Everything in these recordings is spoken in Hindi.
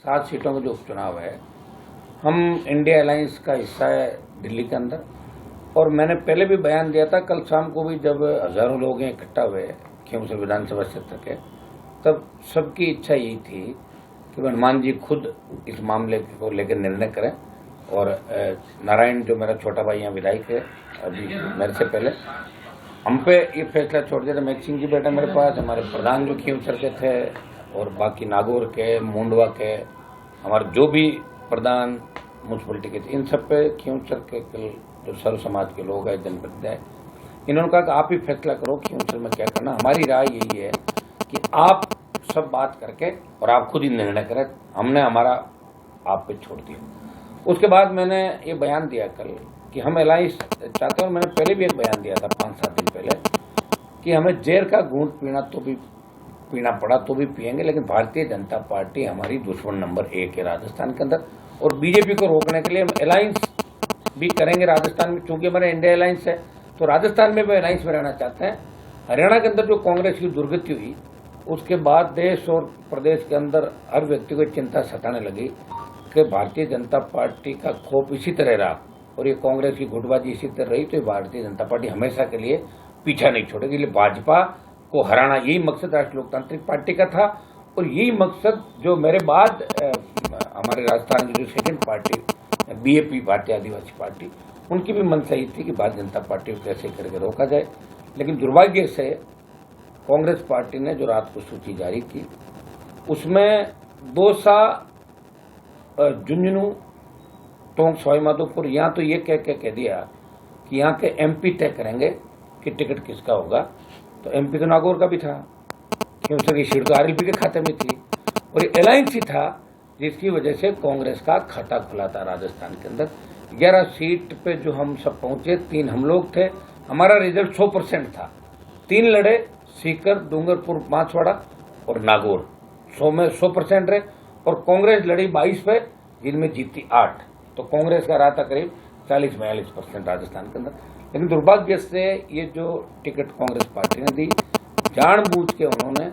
7 सीटों का जो उपचुनाव है, हम इंडिया अलायंस का हिस्सा है दिल्ली के अंदर। और मैंने पहले भी बयान दिया था, कल शाम को भी जब हजारों लोग इकट्ठा हुए खींवसर विधानसभा क्षेत्र के, तब सबकी इच्छा यही थी कि हनुमान जी खुद इस मामले को लेकर निर्णय करें। और नारायण जो मेरा छोटा भाई यहाँ विधायक है, अभी मेरे से पहले हम पे ये फैसला छोड़ दिया था। मैक सिंह जी बेटा मेरे पास, हमारे प्रधान जो खींवसर के थे और बाकी नागौर के, मुंडवा के, हमारे जो भी प्रधान म्यूनसिपलिटी के थे, इन सब पे खींवसर के जो सर्व समाज के लोग हैं, जनप्रतिनिधि हैं, इन्होंने कहा कि आप ही फैसला करो खींवसर में क्या करना। हमारी राय यही है कि आप सब बात करके और आप खुद ही निर्णय करें। हमने हमारा आप पे छोड़ दिया। उसके बाद मैंने ये बयान दिया कल कि हम अलायंस चाहते हैं। मैंने पहले भी एक बयान दिया था 5-7 दिन पहले कि हमें जहर का घूंट पीना पड़ा तो भी पिएंगे, लेकिन भारतीय जनता पार्टी हमारी दुश्मन नंबर 1 है राजस्थान के अंदर। और बीजेपी को रोकने के लिए हम अलायंस भी करेंगे राजस्थान में। चूंकि हमारा इंडिया अलायंस है तो राजस्थान में भी अलायंस में रहना चाहते हैं। हरियाणा के अंदर जो कांग्रेस की दुर्गति हुई, उसके बाद देश और प्रदेश के अंदर हर व्यक्ति को चिंता सताने लगी कि भारतीय जनता पार्टी का खौफ इसी तरह रहा और ये कांग्रेस की गुटबाजी इसी तरह रही, तो भारतीय जनता पार्टी हमेशा के लिए पीछा नहीं छोड़ेगी। इसलिए भाजपा को हराना यही मकसद राष्ट्रीय लोकतांत्रिक पार्टी का था। और यही मकसद जो मेरे बाद हमारे राजस्थान की जो सेकेंड पार्टी बीएपी, भारतीय आदिवासी पार्टी, उनकी भी मंशा यही थी कि भारतीय जनता पार्टी को कैसे करके रोका जाए। लेकिन दुर्भाग्य से कांग्रेस पार्टी ने जो रात को सूची जारी की, उसमें दौसा, झुंझुनू, टोंक, सवाईमाधोपुर, यहाँ तो ये कह दिया कि यहाँ के एमपी तय करेंगे कि टिकट किसका होगा। तो एमपी तो नागौर का भी था, खींवसर की सीट तो आरएलपी के खाते में थी। और ये अलायंस ही था जिसकी वजह से कांग्रेस का खाता खुला था राजस्थान के अंदर। 11 सीट पे जो हम सब पहुंचे, 3 हम लोग थे। हमारा रिजल्ट 100% था। 3 लड़े, सीकर, डूंगरपुर, बांसवाड़ा और नागौर 100 में 100% रहे। और कांग्रेस लड़ी 22 पे, जिनमें जीती 8। तो कांग्रेस का रहा था करीब 40-42% राजस्थान के अंदर। लेकिन दुर्भाग्य से ये जो टिकट कांग्रेस पार्टी ने दी, जानबूझ के उन्होंने,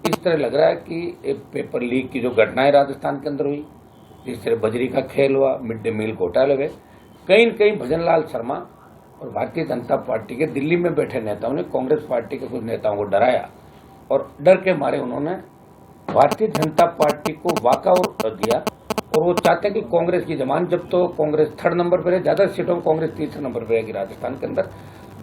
इस तरह लग रहा है कि पेपर लीक की जो घटनाएं राजस्थान के अंदर हुई, जिस तरह बजरी का खेल हुआ, मिड डे मील घोटाले हुए, कहीं न कहीं भजन लाल शर्मा और भारतीय जनता पार्टी के दिल्ली में बैठे नेताओं ने कांग्रेस पार्टी के कुछ नेताओं को डराया। और डर के मारे उन्होंने भारतीय जनता पार्टी को वाकआउट दिया। और वो चाहते हैं कि कांग्रेस की जमानत जब्त हो, कांग्रेस 3rd नंबर पर है, ज्यादा सीटों में कांग्रेस 3रे नंबर पर रहेगी राजस्थान के अंदर।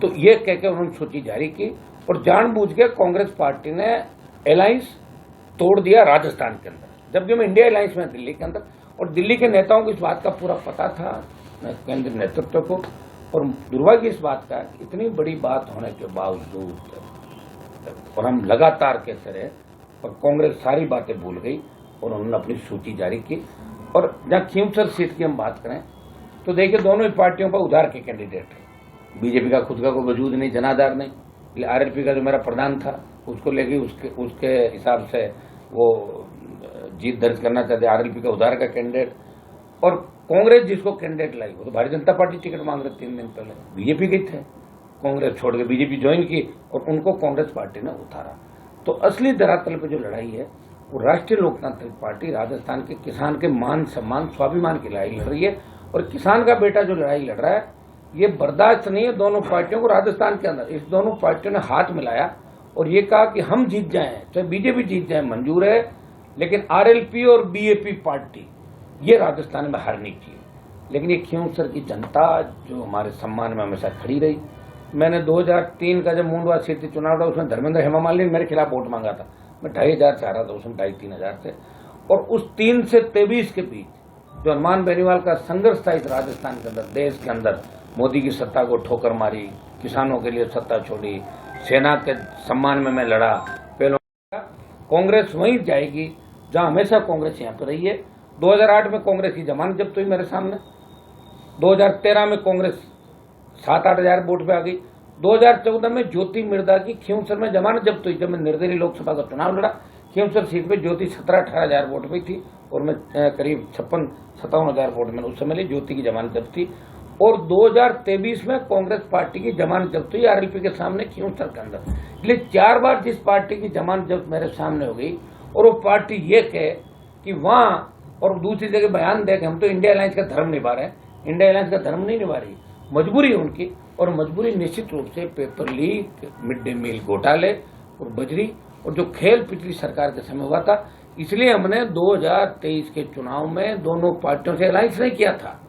तो ये कहकर उन्होंने सूची जारी की और जानबूझ के कांग्रेस पार्टी ने अलायंस तोड़ दिया राजस्थान के अंदर, जबकि हम इंडिया अलायंस में दिल्ली के अंदर। और दिल्ली के नेताओं को इस बात का पूरा पता था, केंद्रीय नेतृत्व को। और दुर्भाग्य इस बात का, इतनी बड़ी बात होने के बावजूद और हम लगातार कहते रहे, और कांग्रेस सारी बातें भूल गई और उन्होंने अपनी सूची जारी की। और जहाँ खींवसर सीट की हम बात करें तो देखिए, दोनों ही पार्टियों पर उधार के कैंडिडेट है। बीजेपी का खुद का कोई वजूद नहीं, जनाधार नहीं। आरएलपी का जो मेरा प्रधान था, उसको लेके उसके हिसाब से वो जीत दर्ज करना चाहते, आरएलपी का उधार का कैंडिडेट। और कांग्रेस जिसको कैंडिडेट लाई, वो तो भारतीय जनता पार्टी टिकट मांग रहे 3 दिन पहले, बीजेपी गई थे, कांग्रेस छोड़ के बीजेपी ज्वाइन की और उनको कांग्रेस पार्टी ने उतारा। तो असली धरातल पर जो लड़ाई है, वो राष्ट्रीय लोकतांत्रिक पार्टी राजस्थान के किसान के मान, सम्मान, स्वाभिमान की लड़ाई लड़ रही है। और किसान का बेटा जो लड़ाई लड़ रहा है, ये बर्दाश्त नहीं है दोनों पार्टियों को राजस्थान के अंदर। इस दोनों पार्टियों ने हाथ मिलाया और ये कहा कि हम जीत जाएं, चाहे बीजेपी जीत जाए मंजूर है, लेकिन आरएलपी और बीएपी पार्टी ये राजस्थान में हारनी चाहिए। लेकिन ये खींवसर की जनता जो हमारे सम्मान में हमेशा खड़ी रही। मैंने 2003 का जब मुंडवा सीट चुनाव था, उसमें धर्मेंद्र हेमा मालिनी ने मेरे खिलाफ वोट मांगा था। मैं 2,500 से हारा था, उसमें 2,500-3 हजार थे। और उस 3 से 23 के बीच जो हनुमान बेनीवाल का संघर्ष था इस राजस्थान के अंदर, देश के अंदर, मोदी की सत्ता को ठोकर मारी, किसानों के लिए सत्ता छोड़ी, सेना के सम्मान में मैं लड़ा। पहले कांग्रेस वहीं जाएगी जहां हमेशा कांग्रेस यहाँ पर रही है। 2008 में कांग्रेस की जमानत जब्त हुई मेरे सामने। 2013 में कांग्रेस 7-8 हजार वोट पे आ गई। 2014 में ज्योति मिर्धा की खींवसर में जमानत जब्त हुई। जब मैं निर्दलीय लोकसभा का चुनाव लड़ा, खींवसर सीट पे ज्योति 17-18 हजार वोट पे थी और मैं करीब 56-57 हजार वोट मैंने उस समय ली। ज्योति की जमानत जब्त थी। और 2023 में कांग्रेस पार्टी की जमानत जब्त हुई आरएलपी के सामने खींवसर के अंदर। इसलिए 4 बार जिस पार्टी की जमानत जब्त मेरे सामने हो गई और वो पार्टी ये कहे कि वहां और दूसरी जगह बयान दे कि हम तो इंडिया अलायंस का धर्म निभा रहे हैं। इंडिया अलायंस का धर्म नहीं निभा रही, मजबूरी है उनकी। और मजबूरी निश्चित रूप से paper leak, mid day meal घोटाले और बजरी और जो खेल पिछली सरकार के समय हुआ था, इसलिए हमने 2023 के चुनाव में दोनों पार्टियों से अलायंस नहीं किया था,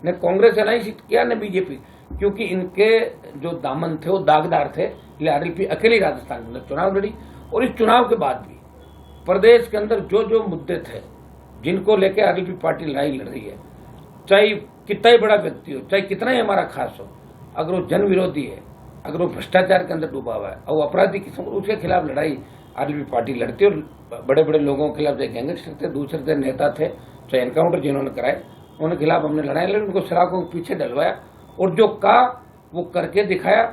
न कांग्रेस अलायंस किया न बीजेपी, क्योंकि इनके जो दामन थे वो दागदार थे। इसलिए आरएलपी अकेली राजस्थान के अंदर चुनाव लड़ी। और इस चुनाव के बाद भी प्रदेश के अंदर जो जो मुद्दे थे जिनको लेकर आरएलपी पार्टी लड़ाई लड़ रही है, चाहे कितना ही बड़ा व्यक्ति हो, चाहे कितना ही हमारा खास हो, अगर वो जन विरोधी है, अगर वो भ्रष्टाचार के अंदर डूबा हुआ है और अपराधी किस्म, उसके खिलाफ लड़ाई आरएलपी पार्टी लड़ती है। और बड़े बड़े लोगों के खिलाफ, चाहे गैंगस्टर थे, दूसरे थे, नेता थे, चाहे एनकाउंटर जिन्होंने कराए, उनके खिलाफ हमने लड़ाई लड़ी, उनको सलाखों के पीछे डलवाया और जो कहा वो करके दिखाया।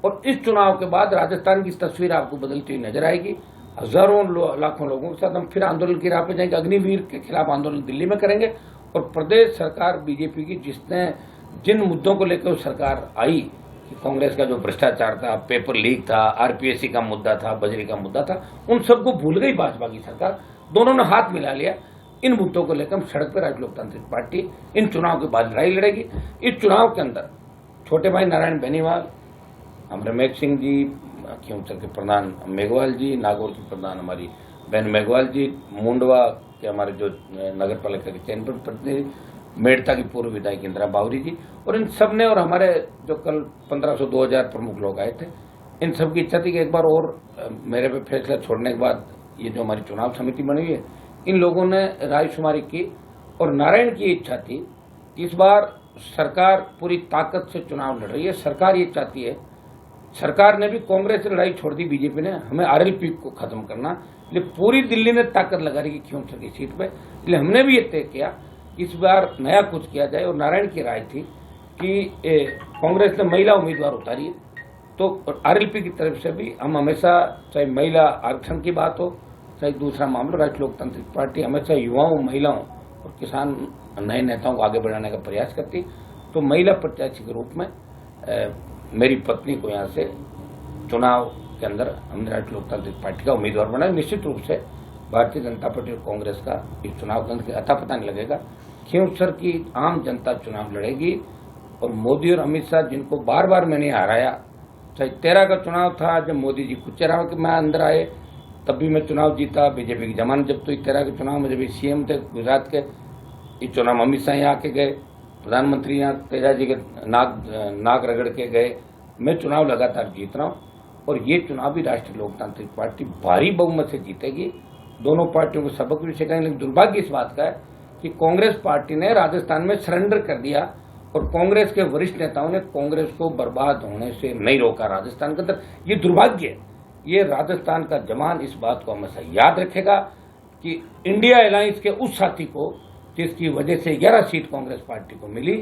और इस चुनाव के बाद राजस्थान की तस्वीर आपको बदलती हुई नजर आएगी। हजारों लाखों लोगों के साथ हम फिर आंदोलन की राह पे जाएंगे। अग्निवीर के खिलाफ आंदोलन दिल्ली में करेंगे। और प्रदेश सरकार बीजेपी की जिन मुद्दों को लेकर सरकार आई, कांग्रेस का जो भ्रष्टाचार था, पेपर लीक था, आरपीएससी का मुद्दा था, बजरी का मुद्दा था, उन सबको भूल गई भाजपा की सरकार। दोनों ने हाथ मिला लिया। इन मुद्दों को लेकर सड़क पर राष्ट्रीय लोकतांत्रिक पार्टी इन चुनाव के बाद लड़ाई लड़ेगी। इस चुनाव के अंदर छोटे भाई नारायण बेनीवाल, हम रमेश सिंह जी, खींवसर के प्रधान मेघवाल जी, नागौर के प्रधान हमारी बहन मेघवाल जी, मुंडवा के हमारे जो नगर पालिका के चयन प्रतिनिधि, मेड़ता की पूर्व विधायक इंदिरा बावरी जी, और इन सब ने, और हमारे जो कल 1500-2000 प्रमुख लोग आए थे, इन सब की इच्छा थी कि एक बार और मेरे पे फैसला छोड़ने के बाद ये जो हमारी चुनाव समिति बनी हुई है, इन लोगों ने रायशुमारी की। और नारायण की इच्छा थी कि इस बार सरकार पूरी ताकत से चुनाव लड़ रही है। सरकार ये चाहती है, सरकार ने भी कांग्रेस से लड़ाई छोड़ दी, बीजेपी ने, हमें आरएलपी को खत्म करना। इसलिए पूरी दिल्ली ने ताकत लगा रही खींवसर की सीट पे। इसलिए हमने भी ये तय किया इस बार नया कुछ किया जाए। और नारायण की राय थी कि कांग्रेस ने महिला उम्मीदवार उतारी है, तो आरएलपी की तरफ से भी हम हमेशा, चाहे महिला आरक्षण की बात हो, चाहे दूसरा मामला, राष्ट्रीय लोकतांत्रिक पार्टी हमेशा युवाओं, महिलाओं और किसान नए नेताओं को आगे बढ़ाने का प्रयास करती। तो महिला प्रत्याशी के रूप में मेरी पत्नी को यहाँ से चुनाव के अंदर हमने राष्ट्रीय लोकतांत्रिक पार्टी का उम्मीदवार बनाया। निश्चित रूप से भारतीय जनता पार्टी और कांग्रेस का इस चुनाव के अंदर अता पता नहीं लगेगा। खींवसर की आम जनता चुनाव लड़ेगी। और मोदी और अमित शाह, जिनको बार बार मैंने हराया, चाहे 13 का चुनाव था जब मोदी जी खुद चुनाव के मैं अंदर आए, तब भी मैं चुनाव जीता। बीजेपी की जमानत जब तो 13 के चुनाव में जब सीएम थे गुजरात के, इस चुनाव अमित शाह यहाँ आके गए, प्रधानमंत्री यहाँ तेजा जी के नाक रगड़ के गए। मैं चुनाव लगातार जीत रहा हूँ और ये चुनाव भी राष्ट्रीय लोकतांत्रिक पार्टी भारी बहुमत से जीतेगी। दोनों पार्टियों को सबक भी सिखाएंगे। लेकिन दुर्भाग्य इस बात का है कि कांग्रेस पार्टी ने राजस्थान में सरेंडर कर दिया और कांग्रेस के वरिष्ठ नेताओं ने कांग्रेस को बर्बाद होने से नहीं रोका राजस्थान के अंदर। ये दुर्भाग्य है। ये राजस्थान का जवान इस बात को हमेशा याद रखेगा कि इंडिया अलायंस के उस साथी को जिसकी वजह से 11 सीट कांग्रेस पार्टी को मिली,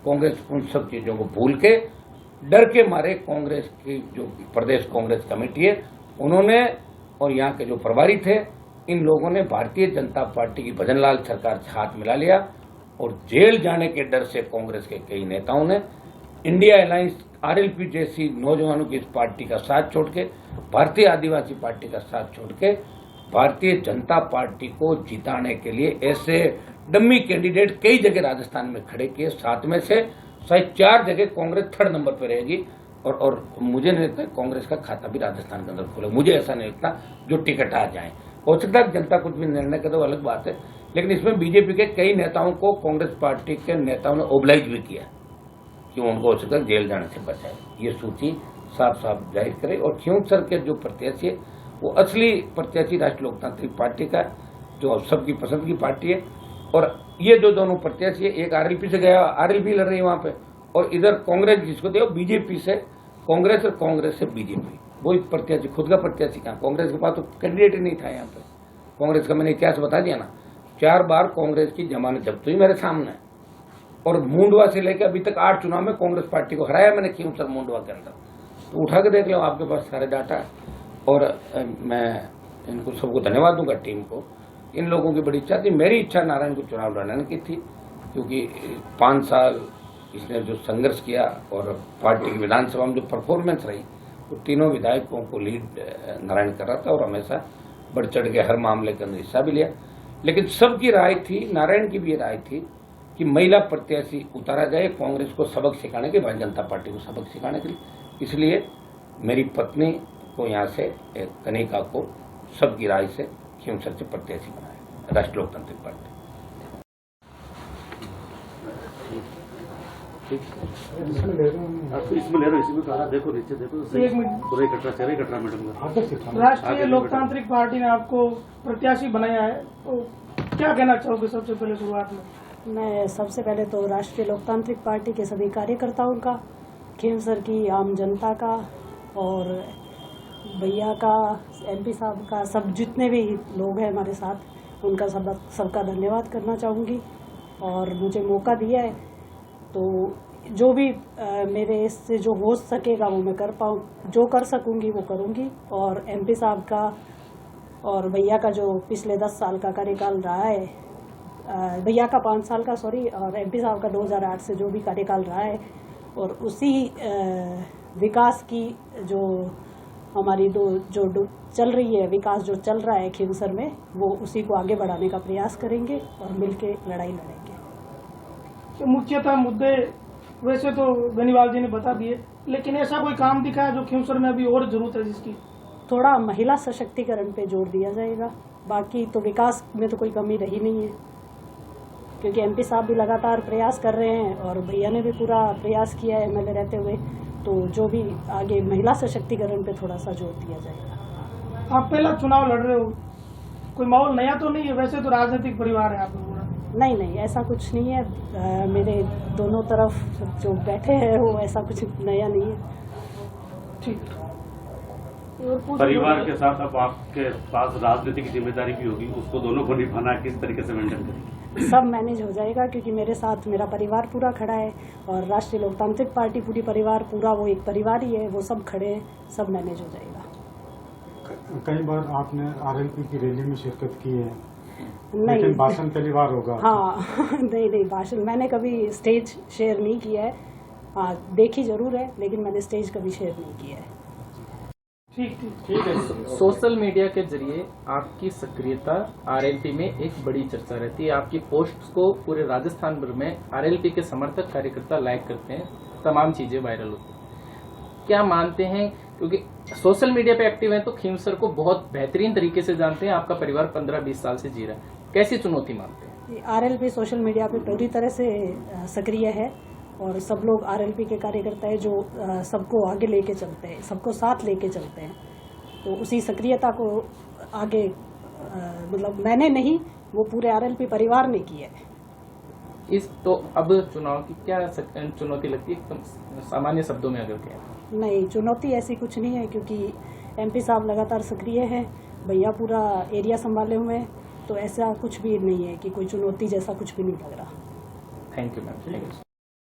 कांग्रेस उन सब चीजों को भूल के, डर के मारे, कांग्रेस की जो प्रदेश कांग्रेस कमेटी है उन्होंने और यहाँ के जो प्रभारी थे, इन लोगों ने भारतीय जनता पार्टी की भजनलाल सरकार से हाथ मिला लिया और जेल जाने के डर से कांग्रेस के कई नेताओं ने इंडिया अलायंस, आरएलपी जैसी नौजवानों की इस पार्टी का साथ छोड़ के, भारतीय आदिवासी पार्टी का साथ छोड़ के भारतीय जनता पार्टी को जिताने के लिए ऐसे डम्मी कैंडिडेट कई जगह राजस्थान में खड़े किए। 7 में से शायद 4 जगह कांग्रेस 3rd नंबर पर रहेगी। और मुझे नहीं लगता कांग्रेस का खाता भी राजस्थान के अंदर खुले, मुझे ऐसा नहीं लगता जो टिकट आ जाए। हो सकता है जनता कुछ भी निर्णय करे, तो अलग बात है, लेकिन इसमें बीजेपी के कई नेताओं को कांग्रेस पार्टी के नेताओं ने ओबलाइज भी किया कि उनको हो सकता है जेल जाने से बचाए। ये सूची साफ साफ जाहिर करे। और खींवसर के जो प्रत्याशी है वो असली प्रत्याशी राष्ट्रीय लोकतांत्रिक पार्टी का, जो सबकी पसंद की पार्टी है। और ये जो दोनों प्रत्याशी है, एक आरएलपी से गया, आरएलपी लड़ रही है वहां पे, और इधर कांग्रेस जिसको दिया बीजेपी से कांग्रेस और कांग्रेस से बीजेपी, वही प्रत्याशी, खुद का प्रत्याशी कहाँ, कांग्रेस के पास तो कैंडिडेट ही नहीं था यहाँ पे। कांग्रेस का मैंने इतिहास बता दिया ना, 4 बार कांग्रेस की जमानत जब्त हुई मेरे सामने, और मुंडवा से लेकर अभी तक 8 चुनाव में कांग्रेस पार्टी को हराया मैंने खींवसर मुंडवा के अंदर। तो उठा के देख लो, आपके पास सारे डाटा है। और मैं इनको सबको धन्यवाद दूंगा, टीम को। इन लोगों की बड़ी इच्छा थी, मेरी इच्छा नारायण को चुनाव लड़ने की थी, क्योंकि 5 साल इसने जो संघर्ष किया और पार्टी की विधानसभा में जो परफॉर्मेंस रही, वो तीनों विधायकों को लीड नारायण कर रहा था और हमेशा बढ़ चढ़ के हर मामले के अंदर हिस्सा भी लिया। लेकिन सबकी राय थी, नारायण की भी राय थी कि महिला प्रत्याशी उतारा जाए कांग्रेस को सबक सिखाने के, भारतीय जनता पार्टी को सबक सिखाने के लिए। इसलिए मेरी पत्नी को यहाँ से कनिका को सबकी राय से खींवसर से प्रत्याशी बनाया राष्ट्रीय लोकतांत्रिक पार्टी। इसमें ले रहे हो, इसी में कहा देखो नीचे देखो, पूरे कटरा मैडम का। राष्ट्रीय लोकतांत्रिक पार्टी ने आपको प्रत्याशी बनाया है, तो क्या कहना चाहोगे सबसे पहले शुरुआत में? मैं सबसे पहले तो राष्ट्रीय लोकतांत्रिक पार्टी के सभी कार्यकर्ताओं का, खींवसर की आम जनता का और भैया का, MP साहब का, सब जितने भी लोग हैं हमारे साथ, उनका सबका धन्यवाद करना चाहूँगी। और मुझे मौका दिया है तो जो भी मेरे इससे जो हो सकेगा वो मैं कर पाऊँ, जो कर सकूँगी वो करूँगी। और MP साहब का और भैया का जो पिछले 10 साल का कार्यकाल रहा है, भैया का 5 साल का सॉरी, और MP साहब का 2008 से जो भी कार्यकाल रहा है, और उसी विकास की जो हमारी जो चल रही है, विकास जो चल रहा है खींवसर में, वो उसी को आगे बढ़ाने का प्रयास करेंगे और मिलके लड़ाई लड़ेंगे। तो मुख्यतः मुद्दे वैसे तो बेनीवाल जी ने बता दिए, लेकिन ऐसा कोई काम दिखा है जो खींवसर में अभी और जरूरत है जिसकी? थोड़ा महिला सशक्तिकरण पे जोर दिया जाएगा, बाकी तो विकास में तो कोई कमी रही नहीं है, क्योंकि MP साहब भी लगातार प्रयास कर रहे हैं और भैया ने भी पूरा प्रयास किया है MLA रहते हुए। तो जो भी आगे महिला सशक्तिकरण पे थोड़ा सा जोर दिया जाएगा। आप पहला चुनाव लड़ रहे हो, कोई माहौल नया तो नहीं है? वैसे तो राजनीतिक परिवार है आप लोगों का। नहीं, ऐसा कुछ नहीं है। मेरे दोनों तरफ जो बैठे हैं वो ऐसा कुछ नया नहीं है। ठीक। परिवार के साथ अब आपके पास राजनीतिक जिम्मेदारी भी होगी, उसको दोनों को निभाना किस तरीके से मेंटेन करेंगे? सब मैनेज हो जाएगा, क्योंकि मेरे साथ मेरा परिवार पूरा खड़ा है और राष्ट्रीय लोकतांत्रिक पार्टी पूरी परिवार पूरा वो एक परिवार ही है, वो सब खड़े हैं, सब मैनेज हो जाएगा। कई बार आपने RLP की रैली में शिरकत की है, नहीं, लेकिन भाषण पहली बार होगा। हाँ नहीं, भाषण मैंने कभी स्टेज शेयर नहीं किया है। हाँ, देखी जरूर है, लेकिन मैंने स्टेज कभी शेयर नहीं किया है। ठीक है। सोशल मीडिया के जरिए आपकी सक्रियता RLP में एक बड़ी चर्चा रहती है। आपकी पोस्ट को पूरे राजस्थान भर में RLP के समर्थक कार्यकर्ता लाइक करते हैं, तमाम चीजें वायरल होती हैं। क्या मानते हैं, क्योंकि सोशल मीडिया पे एक्टिव है तो खींवसर को बहुत बेहतरीन तरीके से जानते हैं, आपका परिवार 15-20 साल से जी रहा है, कैसी चुनौती मानते हैं? RLP सोशल मीडिया पे पूरी तरह से सक्रिय है और सब लोग RLP के कार्यकर्ता है जो सबको आगे लेके चलते हैं, सबको साथ लेके चलते हैं। तो उसी सक्रियता को आगे मतलब मैंने नहीं, वो पूरे RLP परिवार ने की है। तो अब चुनाव की क्या चुनौती लगती है, एकदम सामान्य शब्दों में अगर कहें? नहीं, चुनौती ऐसी कुछ नहीं है, क्योंकि MP साहब लगातार सक्रिय हैं, भैया पूरा एरिया संभाले हुए हैं, तो ऐसा कुछ भी नहीं है कि कोई चुनौती जैसा कुछ भी नहीं लग रहा। Thank you ma'am.